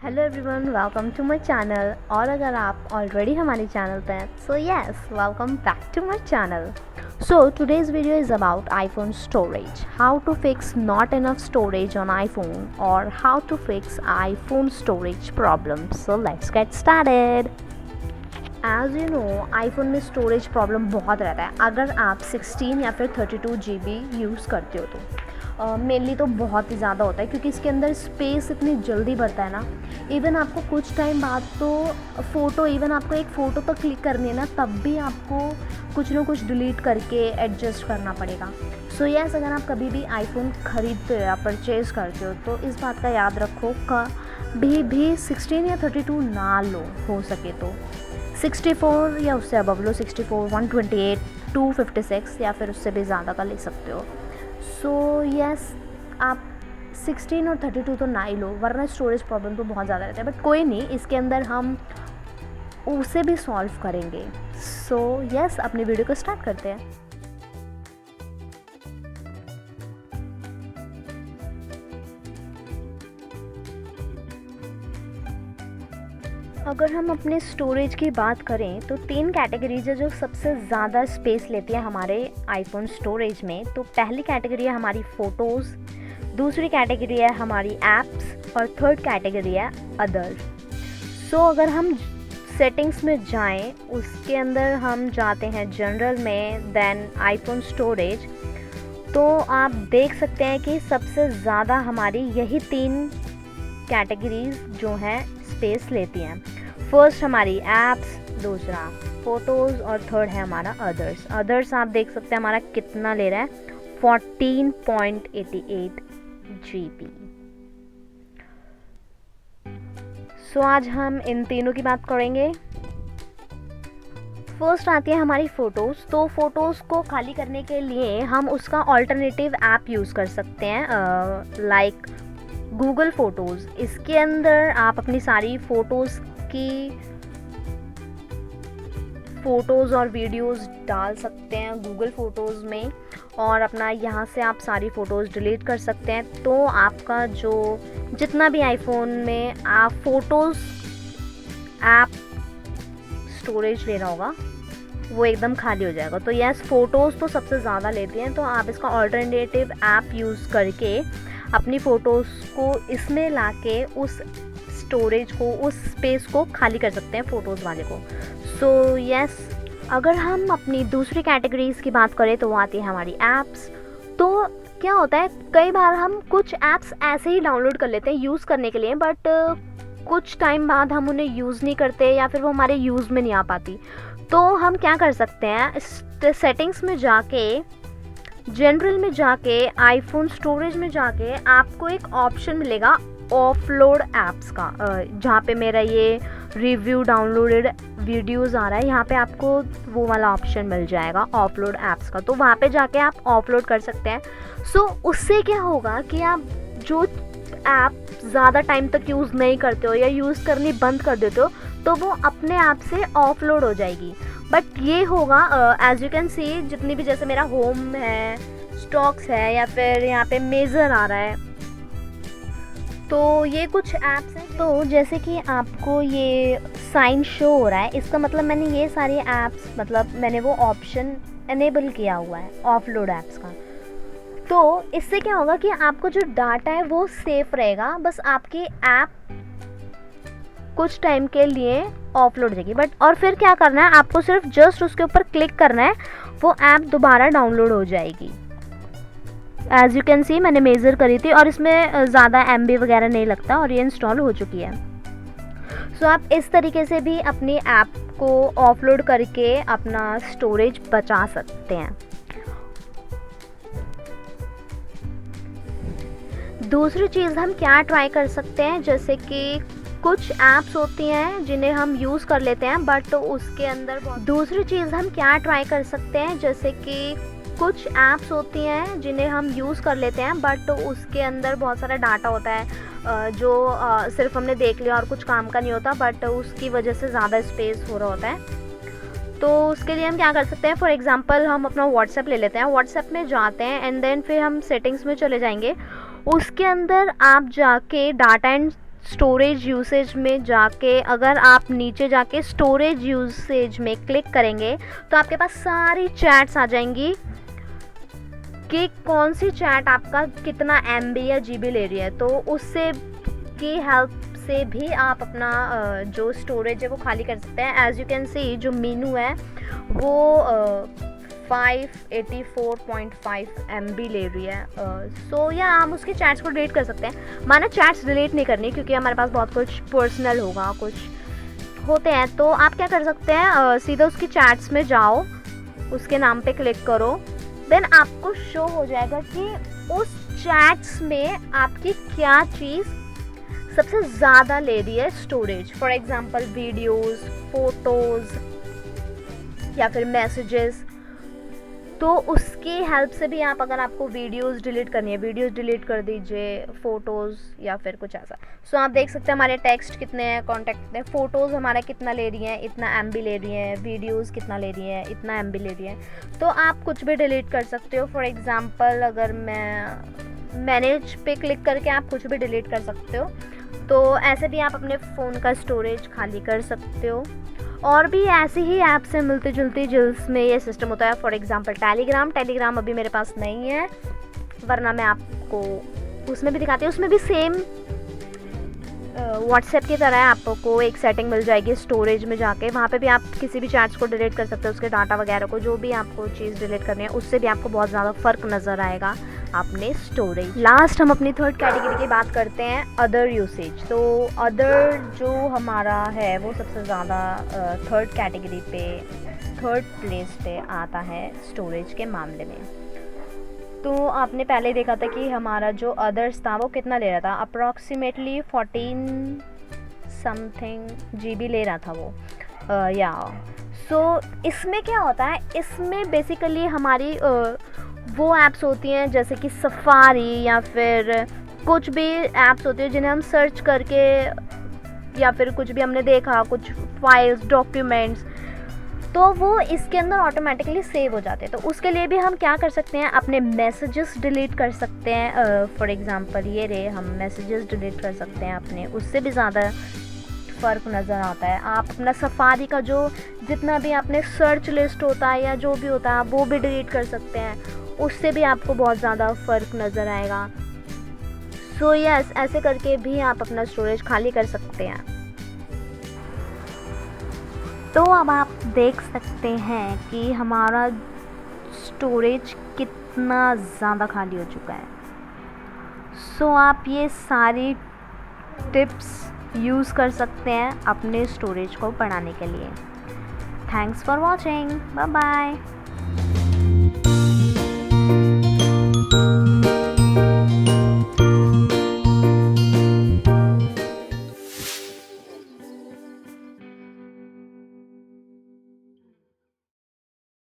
Hello everyone, welcome to my channel. और अगर आप ऑलरेडी हमारे चैनल पे हैं so yes, welcome back to my channel. So today's video is about iPhone storage, how to fix not enough storage on iPhone और how to fix iPhone storage problem. So let's get started. As you know, iPhone में storage problem बहुत रहता है अगर आप 16 या फिर 32 GB use करते हो तो। मेनली तो बहुत ही ज़्यादा होता है क्योंकि इसके अंदर स्पेस इतनी जल्दी भरता है ना। इवन आपको कुछ टाइम बाद तो आपको एक फ़ोटो तो क्लिक करनी है ना, तब भी आपको कुछ ना कुछ डिलीट करके एडजस्ट करना पड़ेगा। सो यस, अगर आप कभी भी आईफोन ख़रीदते हो या परचेज़ करते हो तो इस बात का याद रखो, कभी भी 16 या 32 ना लो। हो सके तो 64 या उससे अबव लो, 64, 128, 256 या फिर उससे भी ज़्यादा का ले सकते हो। सो यस, आप 16 और 32 तो ना ही लो, वरना स्टोरेज प्रॉब्लम तो बहुत ज़्यादा रहता है। बट कोई नहीं, इसके अंदर हम उसे भी सॉल्व करेंगे। सो यस, अपनी वीडियो को स्टार्ट करते हैं। अगर हम अपने स्टोरेज की बात करें तो 3 कैटेगरीज है जो सबसे ज़्यादा स्पेस लेती है हमारे आईफोन स्टोरेज में। तो पहली कैटेगरी है हमारी फ़ोटोज़, दूसरी कैटेगरी है हमारी ऐप्स और थर्ड कैटेगरी है अदर। सो अगर हम सेटिंग्स में जाएं, उसके अंदर हम जाते हैं जनरल में, देन आईफोन स्टोरेज, तो आप देख सकते हैं कि सबसे ज़्यादा हमारी यही 3 कैटेगरीज जो हैं स्पेस लेती हैं। फर्स्ट हमारी ऐप्स, दूसरा फ़ोटोज़ और थर्ड है हमारा अदर्स। अदर्स आप देख सकते हैं हमारा कितना ले रहा है, 14.88 GB। सो आज हम इन तीनों की बात करेंगे। फर्स्ट आती है हमारी फ़ोटोज़। तो फ़ोटोज़ को खाली करने के लिए हम उसका ऑल्टरनेटिव ऐप यूज़ कर सकते हैं, लाइक गूगल फ़ोटोज़। इसके अंदर आप अपनी सारी फ़ोटोज़ और वीडियोज़ डाल सकते हैं गूगल फ़ोटोज़ में, और अपना यहाँ से आप सारी फ़ोटोज़ डिलीट कर सकते हैं। तो आपका जो जितना भी आईफोन में आप फ़ोटोज़ ऐप स्टोरेज ले रहा होगा वो एकदम खाली हो जाएगा। तो यस, फ़ोटोज़ तो सबसे ज़्यादा लेती हैं, तो आप इसका ऑल्टरनेटिव ऐप यूज़ करके अपनी फ़ोटोज़ को इसमें लाके उस स्टोरेज को, उस स्पेस को खाली कर सकते हैं फ़ोटोज़ वाले को। सो यस, अगर हम अपनी दूसरी कैटेगरीज़ की बात करें तो वो आती है हमारी ऐप्स। तो क्या होता है, कई बार हम कुछ ऐप्स ऐसे ही डाउनलोड कर लेते हैं यूज़ करने के लिए, बट कुछ टाइम बाद हम उन्हें यूज़ नहीं करते या फिर वो हमारे यूज़ में नहीं आ पाती। तो हम क्या कर सकते हैं, सेटिंग्स में जाके, जनरल में जाके, आईफोन स्टोरेज में जाके आपको एक ऑप्शन मिलेगा ऑफलोड ऐप्स का, जहाँ पे मेरा ये रिव्यू डाउनलोडेड वीडियोस आ रहा है, यहाँ पे आपको वो वाला ऑप्शन मिल जाएगा ऑफलोड ऐप्स का। तो वहाँ पे जाके आप ऑफलोड कर सकते हैं। सो उससे क्या होगा कि आप जो ऐप ज़्यादा टाइम तक यूज़ नहीं करते हो या यूज़ करनी बंद कर देते हो तो वो अपने आप से ऑफलोड हो जाएगी। बट ये होगा, एज यू कैन सी, जितनी भी, जैसे मेरा होम है, स्टॉक्स है, या फिर यहाँ पे मेज़र आ रहा है, तो ये कुछ ऐप्स हैं। तो जैसे कि आपको ये साइन शो हो रहा है, इसका मतलब मैंने ये सारी ऐप्स, मतलब मैंने वो ऑप्शन एनेबल किया हुआ है ऑफलोड ऐप्स का। तो इससे क्या होगा कि आपको जो डाटा है वो सेफ रहेगा, बस आपकी ऐप कुछ टाइम के लिए ऑफलोड हो जाएगी। बट और फिर क्या करना है, आपको सिर्फ जस्ट उसके ऊपर क्लिक करना है, वो ऐप दोबारा डाउनलोड हो जाएगी। एज यू कैन सी, मैंने मेज़र करी थी और इसमें ज़्यादा MB वगैरह नहीं लगता और ये इंस्टॉल हो चुकी है। सो आप इस तरीके से भी अपनी ऐप को ऑफलोड करके अपना स्टोरेज बचा सकते हैं। दूसरी चीज़ हम क्या ट्राई कर सकते हैं, जैसे कि कुछ ऐप्स होती हैं जिन्हें हम यूज़ कर लेते हैं बट उसके अंदर दूसरी चीज़ हम क्या ट्राई कर सकते हैं, जैसे कि कुछ ऐप्स होती हैं जिन्हें हम यूज़ कर लेते हैं बट उसके अंदर बहुत सारा डाटा होता है जो सिर्फ हमने देख लिया और कुछ काम का नहीं होता, बट उसकी वजह से ज़्यादा स्पेस हो रहा होता है। तो उसके लिए हम क्या कर सकते हैं, फॉर एग्ज़ाम्पल हम अपना व्हाट्सएप ले लेते हैं, व्हाट्सएप में जाते हैं एंड देन फिर हम सेटिंग्स में चले जाएंगे। उसके अंदर आप जाके डाटा एंड स्टोरेज यूसेज में जाके, अगर आप नीचे जाके स्टोरेज यूसेज में क्लिक करेंगे तो आपके पास सारी चैट्स आ जाएंगी कि कौन सी चैट आपका कितना MB या GB ले रही है। तो उससे की हेल्प से भी आप अपना जो स्टोरेज है वो खाली कर सकते हैं। एज यू कैन सी जो मीनू है वो 584.5 MB ले रही है। सो या हम उसके चैट्स को डिलीट कर सकते हैं। माना चैट्स डिलीट नहीं करनी क्योंकि हमारे पास बहुत कुछ पर्सनल होगा, कुछ होते हैं, तो आप क्या कर सकते हैं, सीधा उसकी चैट्स में जाओ, उसके नाम पे क्लिक करो, देन आपको शो हो जाएगा कि उस चैट्स में आपकी क्या चीज़ सबसे ज़्यादा ले रही है storage. For example videos, photos या फिर मैसेजेस। तो उसकी हेल्प से भी आप, अगर आपको वीडियोस डिलीट करनी है, वीडियोस डिलीट कर दीजिए, फ़ोटोज़ या फिर कुछ ऐसा। सो आप देख सकते हैं हमारे टेक्स्ट कितने हैं, कॉन्टैक्ट कितने, फ़ोटोज़ हमारा कितना ले रही हैं, इतना MB ले रही हैं, वीडियोस कितना ले रही हैं, इतना MB ले रही हैं। तो आप कुछ भी डिलीट कर सकते हो। फॉर एग्ज़ाम्पल अगर मैं मैनेज पे क्लिक करके आप कुछ भी डिलीट कर सकते हो। तो ऐसे भी आप अपने फ़ोन का स्टोरेज खाली कर सकते हो। और भी ऐसी ही ऐप से मिलती जुलती जिसमें ये सिस्टम होता है। फॉर एग्जांपल टेलीग्राम अभी मेरे पास नहीं है, वरना मैं आपको उसमें भी दिखाती हूँ। उसमें भी सेम व्हाट्सएप की तरह आपको एक सेटिंग मिल जाएगी स्टोरेज में जाके। वहाँ पे भी आप किसी भी चैट्स को डिलीट कर सकते हो, उसके डाटा वगैरह को, जो भी आपको चीज़ डिलीट करनी है, उससे भी आपको बहुत ज़्यादा फ़र्क नज़र आएगा अपने स्टोरेज। लास्ट हम अपनी थर्ड कैटेगरी की बात करते हैं, अदर यूसेज। तो अदर जो हमारा है वो सबसे ज़्यादा थर्ड कैटेगरी पे, थर्ड प्लेस पे आता है स्टोरेज के मामले में। तो आपने पहले देखा था कि हमारा जो अदर्स था वो कितना ले रहा था, अप्रॉक्सीमेटली 14 समथिंग GB ले रहा था वो, या सो इसमें क्या होता है, इसमें बेसिकली हमारी वो ऐप्स होती हैं जैसे कि सफारी या फिर कुछ भी ऐप्स होती है जिन्हें हम सर्च करके, या फिर कुछ भी हमने देखा, कुछ फाइल्स, डॉक्यूमेंट्स, तो वो इसके अंदर ऑटोमेटिकली सेव हो जाते हैं। तो उसके लिए भी हम क्या कर सकते हैं, अपने मैसेजेस डिलीट कर सकते हैं। फॉर एग्जांपल ये रहे, हम मैसेजेस डिलीट कर सकते हैं अपने, उससे भी ज़्यादा फ़र्क नज़र आता है। आप अपना सफारी का जो जितना भी आपने सर्च लिस्ट होता है या जो भी होता है, वो भी डिलीट कर सकते हैं, उससे भी आपको बहुत ज़्यादा फ़र्क नज़र आएगा। सो यस, ऐसे करके भी आप अपना स्टोरेज खाली कर सकते हैं। तो अब आप देख सकते हैं कि हमारा स्टोरेज कितना ज़्यादा खाली हो चुका है। सो आप ये सारी टिप्स यूज़ कर सकते हैं अपने स्टोरेज को बढ़ाने के लिए। Thanks for watching, bye bye.